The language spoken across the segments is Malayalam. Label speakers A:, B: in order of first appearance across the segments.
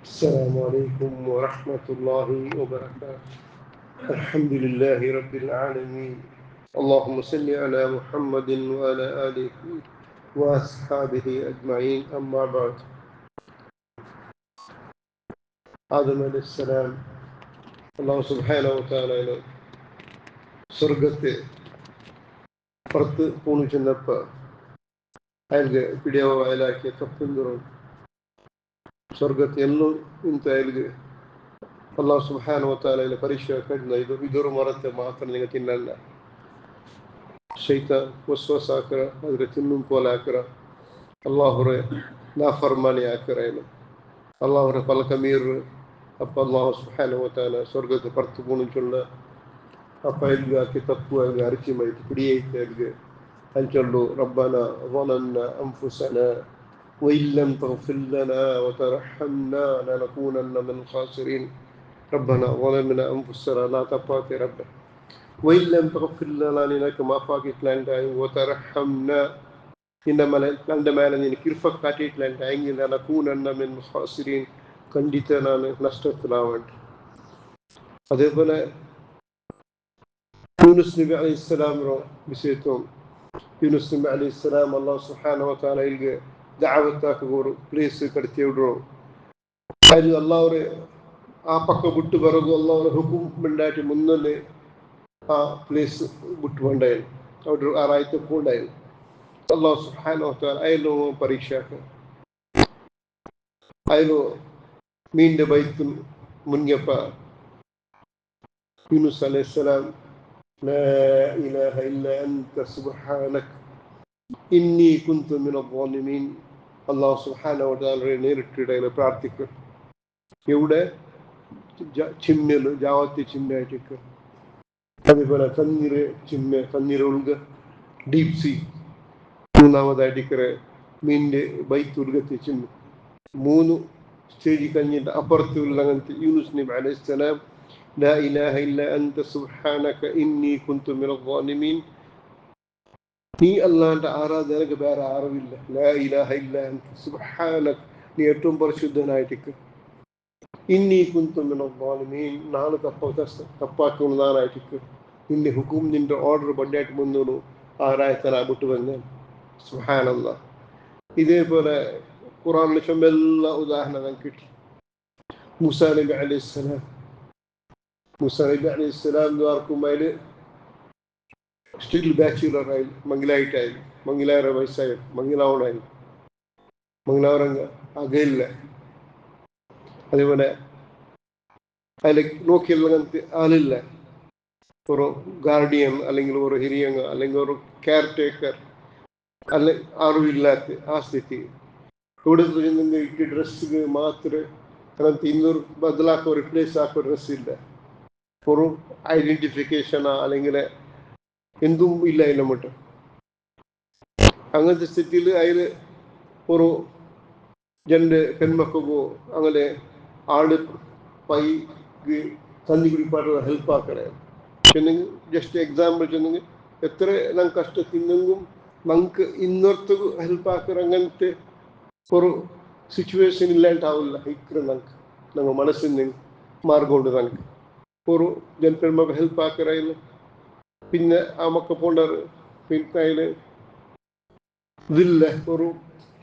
A: السلام عليكم ورحمة الله وبركاته. الحمد لله رب العالمين. اللهم صل على محمد وعلى آله وأصحابه أجمعين. أما بعد. ആദം അലൈഹിസ്സലാം അല്ലാഹു സുബ്ഹാനഹു വ തആല സ്വർഗത്തെ പുറത്ത് പൂണു ചെന്നപ്പോൾ ಅಲ್ಲಿಗೆ ಪಿಡಿಯೋ ಇಲಾಖೆ ತಪ್ಪಂದರು ಸ್ವರ್ಗಕ್ಕೆ ಎಲ್ಲೂ ಇಂಥ ಅಲ್ಲಿಗೆ ಅಲ್ಲಾಹ್ ಸುಬ್ಹಾನಹು ವ ತಆಲ ಪರೀಕ್ಷೆ ಕಡಿನ ಇದರು ಮರತೆ ಮಾತ್ರ ನಿಮಗೆ ತಿನ್ನಲ್ಲ ಶೈತಾನ್ ವಸ್ವಾಸ ಹಾಕರ ಅದ್ರ ತಿನ್ನು ಪೋಲ ಹಾಕರ ಅಲ್ಲಾಹುರೆ ನಾಫರ್ಮಾನಿ ಹಾಕರ ಏನು ಅಲ್ಲಾಹುರೆ ಪಲಕ ಮೀರು ಅಪ್ಪ ಅಲ್ಲಾಹು ಸುಬ್ಹಾನಹು ವ ತಆಲ ಸ್ವರ್ಗಕ್ಕೆ ಪರ್ತು ಪೂಣಿಚುಳ್ಳ ಅಪ್ಪ ಇಲ್ಲಿಗೆ ಹಾಕಿ ತಪ್ಪು ಆಗಿ ಅರಿಚಿ ಮೈತು ಪಿಡಿಯೈತೆ ಅಲ್ಲಿಗೆ أنجلوا ربنا ظلمنا أنفسنا وإن لم تغفر لنا وترحمنا لنكونن من الخاسرين ربنا ظلمنا أنفسنا لا تبقى رب وإن لم تغفر لنا لنك ما فاكت لنا وترحمنا إنما عندما لنا كيرفك كاتيت لنا لنكونن من الخاسرين كنديتنا نستطيع അതേപോലെ യൂനുസ് നബി അലൈഹി സ്വലാം വിഷയത്തും യൂനുസ് നബി അലൈഹി സ്വലാം അല്ലാഹു സുബ്ഹാനഹു വ തആലയിൽಗೆ ದಾವತ್ತಾಕಗೋರು ಪ್ಲೇಸ್ ಕಡ್ತಿವ್ರು ಅದು ಅಲ್ಲಾಹ್ರೆ ಆ ಪಕ್ಕ ಬಿಟ್ಟು ಬರೋದು ಅಲ್ಲಾಹ್ರೆ ಹುಕುಂ ಬಂಡಾಟಿ ಮುನ್ನಲೆ ಆ ಪ್ಲೇಸ್ ಬಿಟ್ಟು ಬಂಡಾಯಲ್ ಅವ್ರು ಆ ರಾಯ್ತು ಕೊಂಡಾಯಲ್ ಅಲ್ಲಾಹು ಸುಬ್ಹಾನಹು ವ ತಆಲ ಐಲೋ ಪರೀಕ್ಷಾಕ ಐಲೋ ಮೀಂಡೆ ಬೈತು ಮುನ್ಯಪ್ಪ യൂനുസ് അലൈഹിസ്സലാം ലാ ഇലാഹ ഇല്ലാ അൻത സുബ്ഹാനക ഇന്നി കുന്തു മിനൽ ളാലിമീൻ അല്ലാഹു സുബ്ഹാനഹു വ തആല നേരിട്ടിടയിൽ പ്രാർത്ഥിക്കും എവിടെ ചിമ്മല് ജാവത്തി ചിമ്മയായിട്ട് അതേപോലെ കണ്ണീര് ചിമ്മ കണ്ണീര് ഒഴുക ഡീപ് സീ മൂന്നാമതായിട്ട് മീൻ്റെ ബൈത്ത് ഉൽഗത്തി ചിമ്മ മൂന്ന് സ്റ്റേജ് കഴിഞ്ഞിട്ട് അപ്പുറത്തുള്ളങ്ങനത്തെ യൂനുസ് നബി അലൈഹിസ്സലാം لا إله إلا أنت سبحانك إني كنت من الظالمين നീ അല്ലാണ്ട് ആരാധനക്ക് വേറെ ആരുമില്ല ലാ ഇലാഹ ഇല്ലാ അൻത സുബ്ഹാനക നീ ഏറ്റവും പരിശുദ്ധനായിട്ടിരിക്കുക ഇന്നി കുന്തു മിനൽ ളാലിമീൻ നാളെ തപ്പാക്കുന്നതായിട്ടിരിക്കുക നിന്റെ ഹുക്കും നിന്റെ ഓർഡർ ബഡ്ഡായിട്ട് മുന്നോട്ട് ആരായത്തനാ വിട്ടു വന്നാൽ സുബ്ഹാനല്ലാഹ് ഇതേപോലെ ഖുർആനിൽ എല്ലാ ഉദാഹരണം കിട്ടി മൂസാ നബി അലൈഹിസ്സലാം മൂസാ നബി അലൈഹിസ്സലാം ദ്വാർക്കുമ്പോൾ സ്റ്റിൽ ബാച്ചുലറായി മംഗലായിട്ടായി മംഗലാറ വയസ്സായി മംഗലാവണായി മംഗലാവറങ്ങ അകയില്ല അതേപോലെ അതിൽ നോക്കിയുള്ളങ്ങനത്തെ ആളില്ല ഒരു ഗാർഡിയൻ അല്ലെങ്കിൽ ഒരു ഹിരിയങ്ങ അല്ലെങ്കിൽ ഒരു കെയർ ടേക്കർ അല്ലെ അറിവില്ലാത്ത ആ സ്ഥിതി ഇവിടെ ഇട്ട് ഡ്രസ്സിന് മാത്രമേ അങ്ങനത്തെ ഇന്നൊരു ബദലാക്കോ റിപ്ലേസ് ആക്കോ ഡ്രസ്സ് ഇല്ല ഒരു ഐഡന്റിഫിക്കേഷനാ അല്ലെങ്കിൽ എന്തും ഇല്ല അതിനെ മട്ട് അങ്ങനത്തെ സ്ഥിതിയിൽ അതിൽ ഒരു രണ്ട് പെൺമക്കൾക്കോ അങ്ങനെ ആട് പൈക്ക് തന്നി കുടിപ്പാട്ടുള്ള ഹെൽപ്പ് ആക്കണേ ചെന്നെങ്കിൽ ജസ്റ്റ് എക്സാമ്പിൾ ചെന്നെങ്കിൽ എത്ര ഞങ്ങൾക്ക് കഷ്ടത്തിന്നെങ്കിലും നമുക്ക് ഇന്നൊരുത്തക്ക് ഹെൽപ്പ് ആക്കറ അങ്ങനത്തെ ഒരു സിറ്റുവേഷൻ ഇല്ലാണ്ടാവില്ല ഇക്കറ ഞങ്ങൾ മനസ്സിൽ നിന്ന് മാർഗമുണ്ട് ഞങ്ങൾക്ക് ഒരു പെൺമക്കൾ ഹെൽപ്പ് ആക്കറയില്ല പിന്നെ ആ മക്ക പോണ്ടർ പിന്നെ അതിൽ ഇതില്ല ഒരു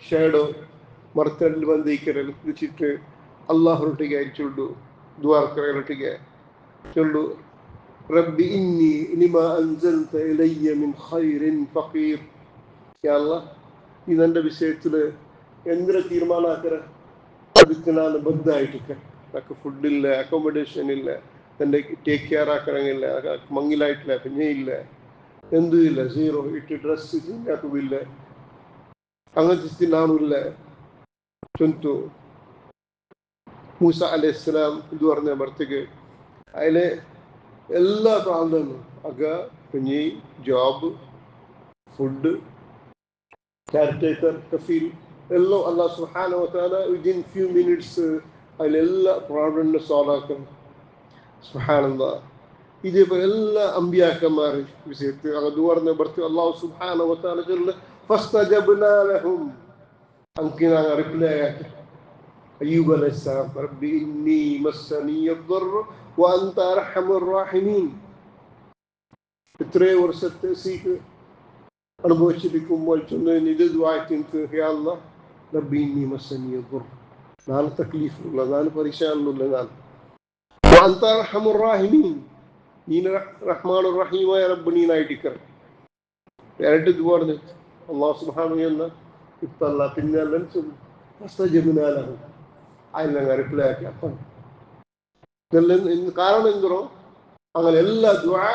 A: ഷേഡോ മരത്തടിൽ വന്നിരിക്കൽ വെച്ചിട്ട് അള്ളാഹുരൊട്ടിಗೆ അയച്ചുള്ളൂ ദ്വാർക്കരൊട്ടിಗೆ ചൊല്ലു റബ്ബി ഇന്നി ലിമാ അൻസൽത ഇലയ്യ മിൻ ഖൈറിൻ ഫഖീർ യാ അല്ലാഹ് ഇതെൻ്റെ വിഷയത്തിൽ എന്തൊരു തീരുമാനമാക്കറ ಅದಕ್ಕೆ ನಾನು ಬದ್ಧಾയിട്ടിരിക്ക എനിക്ക് ഫുഡില്ല അക്കോമഡേഷൻ ഇല്ല എൻ്റെ ടേക്ക് കെയർ ആക്കണമെങ്കില്ല മങ്ങിലായിട്ടില്ല പിന്നെയില്ല എന്തും ഇല്ല സീറോ ഇട്ട് ഡ്രസ്സ് ചെയ്യാക്കില്ല അങ്ങനത്തെ നാണില്ല ചൊന്തു മൂസ അലൈഹിസ്സലാം ഇത് പറഞ്ഞ ഭർത്തക്ക് അതിലെ എല്ലാ പ്രാന്തങ്ങളും അക കുഞ്ഞി ജോബ് ഫുഡ് കെയർ ടേക്കർ കഫീൽ എല്ലാം അല്ലാഹു സുബ്ഹാനഹു വ തആല വിതിൻ ഫ്യൂ മിനിറ്റ്സ് അതിലെല്ലാ പ്രോബ്ലം സോൾവ് ആക്കും സുബ്ഹാനല്ലാഹ് ഇതേപോലെ എല്ലാ അമ്പിയാക്കന്മാർ വിഷയത്തിൽ അത് പറഞ്ഞ ഭർത്തി അല്ലാഹു സുബ്ഹാനഹു വ തആല ഫസ്തജബ്നാ ലഹും അങ്കി നാങ്ങൾ റിപ്ലൈ ആക്കി അയ്യൂബ് അലൈഹിസ്സലാം റബ്ബി ഇന്നി മസ്സനിയ ദർറു വഅൻത അർഹമുർ റഹീമീൻ. ഇത്രയും വർഷത്തെ സീക്ക് അനുഭവിച്ചിരിക്കുമ്പോൾ ചൊന്നതിന് ഇത് ദുആയ്ക്ക് യാ അല്ലാഹ് റബ്ബി ഇന്നി മസ്സനിയ ദർറു, നാല് തക്ലീഫുള്ള, നാല് പരീക്ഷകളുള്ള നാല്. വഅൻത അർഹമുർ റഹീമീൻ, നീ റഹ്മാനുർ റഹീമായ റബ്ബ് നീനായിട്ടിക്കറ. ഇരട്ടി ദുആ പറഞ്ഞിട്ട് അല്ലാഹു സുബ്ഹാനഹു എന്ന ഇപ്പല്ല പിന്നെ ഫസ്തജബ്നാ അതിനെ റിപ്ലൈ ആക്കി. അപ്പം കാരണം എന്തോ അങ്ങനെ എല്ലാ ദുആ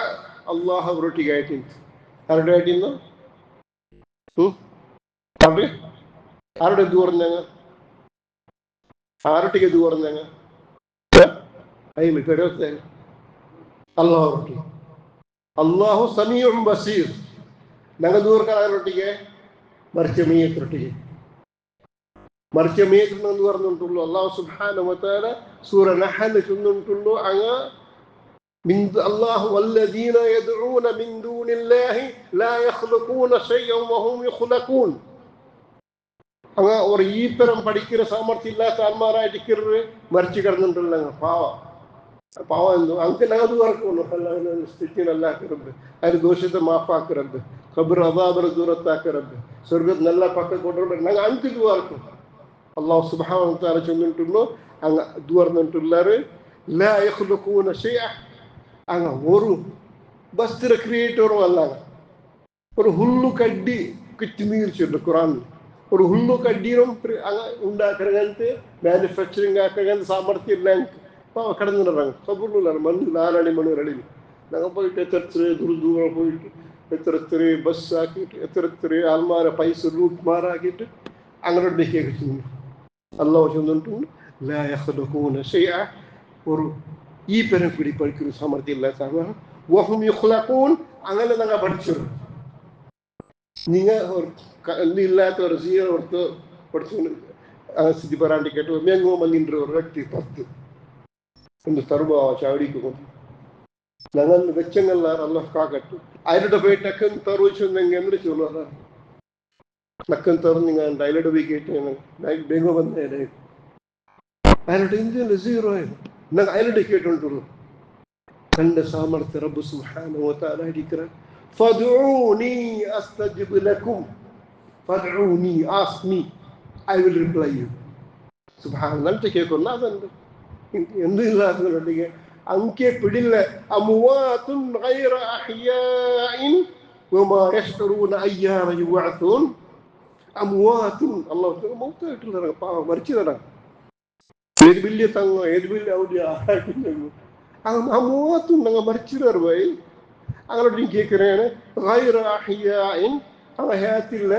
A: അള്ളാഹ് അവരൊಟ್ಟಿಗೆ ആയിട്ടുണ്ട്. ആരുടെ ആയിട്ടിന്ന് ആരുടെ ഇത് പറഞ്ഞങ്ങ, ആരൊട്ടിಗೆ ഇത് പറഞ്ഞങ്ങ അതിൽ കരുവത്തെ അള്ളാഹ് അവരൊട്ടി. അള്ളാഹു സമീഉം ബസീർ. ഞങ്ങൾ ദൂർക്കാർ ആരൊട്ടിಗೆ മറിച്ചമീയത്തിനൊട്ടിಗೆ. മറിച്ചമീയത്തിനെന്ന് പറഞ്ഞിട്ടുള്ളൂ അള്ളാഹു സുബ്ഹാനഹു വ തആല സൂറ നഹ്ൽ ചൊല്ലുന്നുള്ളൂ. അങ്ങ് അല്ലാഹു വല്ലദീന യദ്ഊന മിൻ ദൂനില്ലാഹി ലാ യഖ്ലുഖൂന ശൈഅൻ വഹും യഖ്ലഖൂൻ. അങ്ങ് ഒരു ഈത്തരം പഠിക്കുന്ന സാമർത്ഥ്യം ഇല്ലാത്ത ആത്മാരായിട്ടിക്കരുത് മരിച്ചു കിടന്നിട്ടുള്ള പാവം പാവം എന്തോ അങ്ങ് ഞങ്ങൾ വർക്കുള്ളൂ. സ്ഥിതിനല്ലാക്കരുത്, അതിന് ദോഷത്തെ മാഫാക്കരുത്, ഖബർ അദാബിനെ ദൂരത്താക്കരുത്, സ്വർഗത്ത് നല്ല പക്ക കൊണ്ടുവരും. ഞങ്ങൾ അഞ്ച് ദുആർക്കും അല്ലാഹു സുബ്ഹാനഹു വ തആല ചൊല്ലിട്ടുള്ളൂ. അങ്ങ് ദുആർന്നിട്ടുള്ളവര് ലാ യഖ്ലുഖൂന ശൈഅൻ, അങ്ങ് ഒരു വസ്തുര ക്രിയേറ്ററും അല്ല. ഒരു ಹುಲ್ಲು ಕಡ್ಡಿ ಕಿತ್ತು ಮೀರ್ಚಿದ್ರು ഖുറാൻ. ഒരു ಹುಲ್ಲು കഡ്ഡിയും അങ്ങ് ഉണ്ടാക്കണങ്ങനത്തെ മാനുഫാക്ചറിങ് ആക്കങ്ങനത്തെ സാമർത്ഥ്യം ഇല്ല. കിടന്നിടങ്ങ് സബുള്ള മണ്ണ് 4 അടി മണി റെഡി. ഞങ്ങൾ പോയിട്ട് എത്ര ദൂരം പോയിട്ട് എത്ര ബസ്സാക്കിയിട്ട് എത്ര ആൾമാരെ പൈസ റൂട്ട് മാറാക്കിയിട്ട് അങ്ങനെ കേൾക്കുന്നു. അല്ലാഹു ചൊല്ലിട്ടുണ്ട് ലാ യഖ്ലുഖൂന ശൈഅൻ, ഒരു ഈ പേരും പിടി പഠിക്കുന്ന സാമർത്ഥ്യം ഇല്ലാത്ത വഹും യുഖ്ലഖൂൻ, അങ്ങനെ ഞങ്ങൾ പഠിച്ചു. നിങ്ങൾ ഇല്ലാത്ത ഒരു സീറോ കൊടുത്ത് പഠിച്ചു സ്ഥിതി പറയാണ്ടി കേട്ടു മെങ്ങോ മല്ലിൻ്റെ ഒരു വ്യക്തി 10 ಒಂದು ತರುವ ಚಾವಡಿಗೆ ಹೋಗಿ ನನ್ನನ್ನು വെച്ചങ്ങല്ല അല്ലാഹ് കാക്കട്ടെ. അവരുടെ പോയി ടക്കൻ തറവച്ചു ನಂಗೆ ಅಂದ್ರೆ ಚಲೋದ ടക്കൻ തറ നിങ്ങൾ ഡയലോഗ് പോയി കേട്ട് ಬೇಗ ಬಂದೆ അവരുടെ ഇന്ത്യയിൽ സീറോ ആയിരുന്നു. ನಂಗೆ അവരുടെ കേട്ടുള്ളൂ കണ്ട സാമർത്ഥ്യ റബ്ബ് സുബ്ഹാനഹു വ തആല ഇരിക്കറ. ഫദ്ഊനി അസ്തജിബ് ലക്കും, ഫദ്ഊനി ask me I will reply you. സുബ്ഹാനല്ലാഹ് കേൾക്കുന്ന അതുണ്ട് എന്തില്ലാത്തതിനൊട്ടിಗೆ ಅಂಕೆ ಪಿಡಿಲ್ಲ. ಅಮ್ವಾತುನ್ ಗೈರ ಅಹ್ಯಾಇನ್ ವಮಾ ಯಶ್ഉರೂನ ಅಯ್ಯಾನ ಯುಬಅಥೂನ್. അമ്വാത്തുൻ അല്ലാഹു മൗത്തായിട്ടുള്ള പാവ മരിച്ചതാണ്. ഏത് വലിയ തങ്ങ ഏത് വലിയ ഔലിയ അമ്വാത്തുൻ ഞങ്ങൾ മരിച്ചിടാറ് പോയി അങ്ങോട്ട് കേൾക്കുകയാണ്. ഗൈറ അഹ്യാഇൻ അങ്ങ് ഹയാത്തില്ല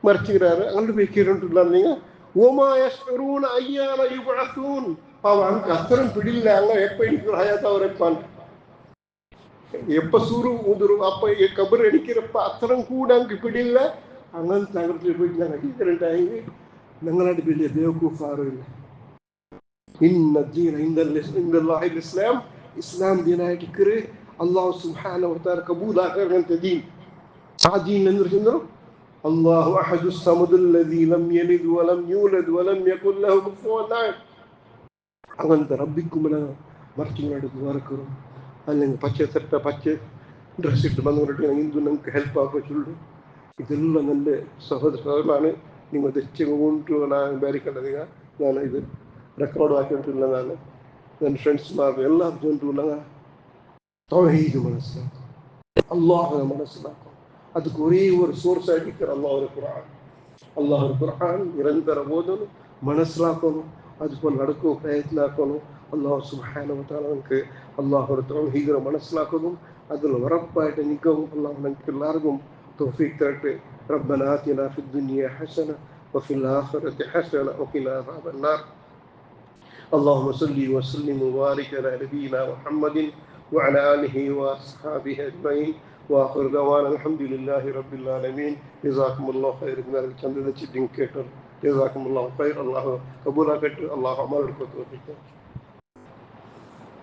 A: മരിച്ചിടാറ് അങ്ങോട്ട് പോയി കേട്ടിട്ടുള്ള നിങ്ങൾ വമാ യശ്ഉറൂന അയ്യാന യുബഅഥൂൻ. അവർക്ക് അത്രയും പിടിയില്ല അങ്ങ് എപ്പ എനിക്ക് ഹയാത്ത് അവരെപ്പാൻ എപ്പ സൂറ് ഊതുറും അപ്പൊ ഈ കബർ എനിക്കിരപ്പ അത്രയും കൂടെ അങ്ങ് പിടിയില്ല. അങ്ങനത്തെ നഗരത്തിൽ പോയിട്ട് ഞങ്ങൾ അടിക്കലുണ്ടായെങ്കിൽ ഞങ്ങളുടെ വലിയ ദേവക്കൂഫാറില്ല. ഇന്ന ദീന ഇൻദല്ലാഹിൽ ഇസ്ലാം, ഇസ്ലാം ദീനായിട്ട് അല്ലാഹു സുബ്ഹാനഹു വ തആല കബൂലാക്കങ്ങനത്തെ ദീൻ. ആ ദീൻ എന്ന് പറയുന്നത് അല്ലാഹു അഹദു സമദുൽ ലദീ ലം യലിദ് വലം യൂലദ് വലം യകുൽ ലഹു കുഫുവൻ അഹദ്. അങ്ങനത്തെ റബ്ബിക്കുമല മറിച്ചുകൊണ്ട് ദ്വാരക്കറും അല്ലെങ്കിൽ പച്ച ഡ്രസ് ഇട്ട് വന്നുകൊണ്ടിട്ട് ഇന്തു നമുക്ക് ഹെൽപ്പ് ആക്കുള്ളൂ. ഇതെല്ലാം നല്ല സഹോദരമാണ്. നിങ്ങൾ തെച്ചുകൊണ്ട് ബാരിക്കേണ്ടത് ഞാൻ ഇത് റെക്കോർഡ് ആക്കിയിട്ടുള്ളതാണ്. ನನ್ನ ಫ್ರೆಂಡ್ಸ್ಮಾರು ಎಲ್ಲರೂ ಜನರು ತೌಹೀದ್ മനസ്സിലാക്കും, അള്ളാഹുവിനെ മനസ്സിലാക്കും. ಅದಕ್ಕೆ ഒരേ ഒരു സോഴ്സ് ആയിട്ട് അള്ളാഹുവിന്റെ ഖുർആൻ. അള്ളാഹുവിന്റെ ഖുർആൻ നിരന്തരം ഓതണം, മനസ്സിലാക്കണം, അതുപോലെ നടക്കുക പ്രയത്നം ആക്കണം. അള്ളാഹു സുബ്ഹാനഹു വ തആല നമുക്ക് അള്ളാഹുവിന്റെ തൗഹീദിനെ മനസ്സിലാക്കണം. അതിൽ ഉറപ്പായിട്ട് നിൽക്കും. അള്ളാഹു നമുക്ക് എല്ലാവർക്കും തൗഫീഖ് തരട്ടെ. ربنا آتنا في الدنيا حسنة وفي الآخرة حسنة وقنا عذاب النار. اللهم صل وسلم وبارك على نبينا محمد وعلى آله وأصحابه أجمعين. وآخر دعوانا الحمد لله رب العالمين. جزاكم الله خير. جزاكم الله خير. الله قبول الله عمل